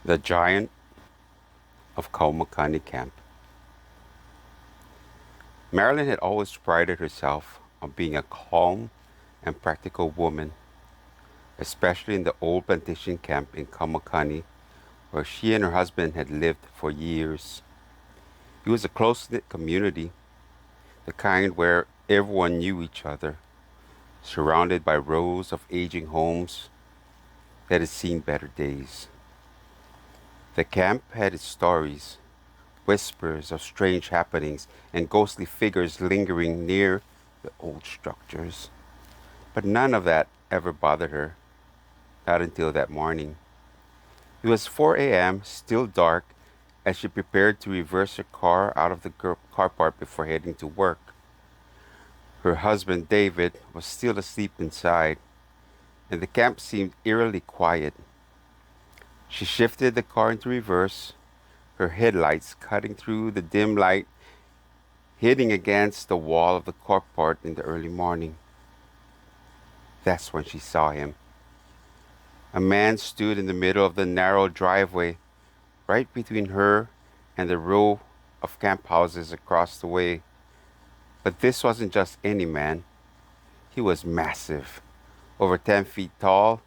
The Giant of Kaumakani Camp. Marilyn had always prided herself on being a calm and practical woman, especially in the old plantation camp in Kaumakani, where she and her husband had lived for years. It was a close-knit community, the kind where everyone knew each other, surrounded by rows of aging homes that had seen better days. The camp had its stories, whispers of strange happenings and ghostly figures lingering near the old structures. But none of that ever bothered her, not until that morning. It was 4 a.m., still dark, as she prepared to reverse her car out of the car park before heading to work. Her husband, David, was still asleep inside, and the camp seemed eerily quiet. She shifted the car into reverse, her headlights cutting through the dim light, hitting against the wall of the carport in the early morning. That's when she saw him. A man stood in the middle of the narrow driveway, right between her and the row of camp houses across the way. But this wasn't just any man. He was massive, over 10 feet tall,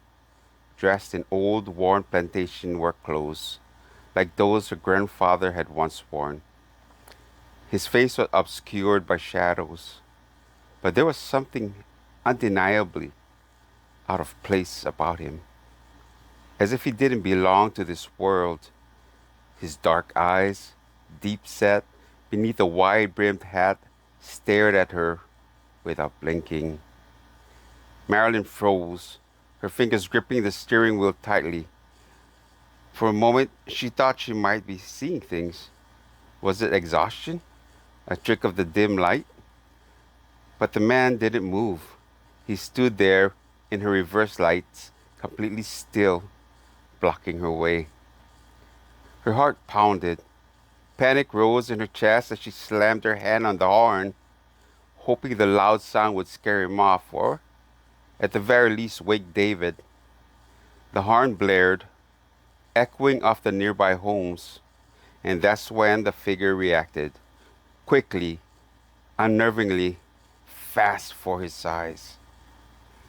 dressed in old, worn plantation work clothes, like those her grandfather had once worn. His face was obscured by shadows, but there was something undeniably out of place about him, as if he didn't belong to this world. His dark eyes, deep set beneath a wide-brimmed hat, stared at her without blinking. Marilyn froze, her fingers gripping the steering wheel tightly. For a moment, she thought she might be seeing things. Was it exhaustion? A trick of the dim light? But the man didn't move. He stood there in her reverse lights, completely still, blocking her way. Her heart pounded. Panic rose in her chest as she slammed her hand on the horn, hoping the loud sound would scare him off or, at the very least, wake David. The horn blared, echoing off the nearby homes, and that's when the figure reacted. Quickly, unnervingly, fast for his size.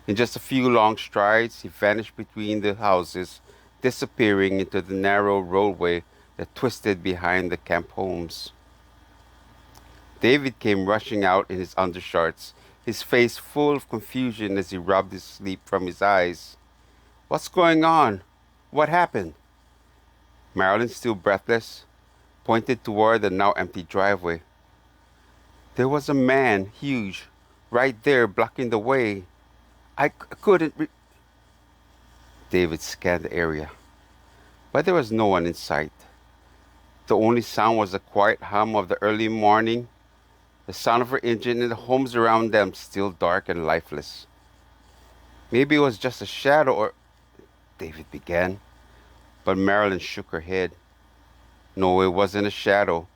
In just a few long strides, he vanished between the houses, disappearing into the narrow roadway that twisted behind the camp homes. David came rushing out in his undershorts, his face full of confusion as he rubbed his sleep from his eyes. "What's going on? What happened?" Marilyn, still breathless, pointed toward the now empty driveway. There was a man, huge, right there blocking the way. I couldn't David scanned the area, but there was no one in sight. The only sound was the quiet hum of the early morning, the sound of her engine and the homes around them still dark and lifeless. Maybe it was just a shadow or... David began, but Marilyn shook her head. No, it wasn't a shadow.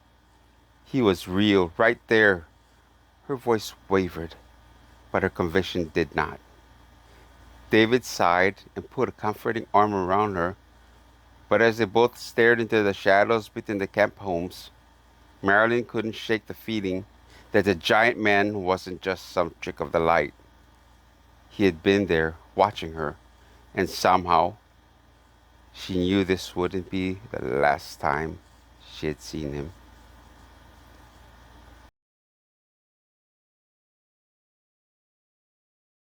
He was real, right there. Her voice wavered, but her conviction did not. David sighed and put a comforting arm around her, but as they both stared into the shadows between the camp homes, Marilyn couldn't shake the feeling that the giant man wasn't just some trick of the light. He had been there, watching her, and somehow she knew this wouldn't be the last time she had seen him.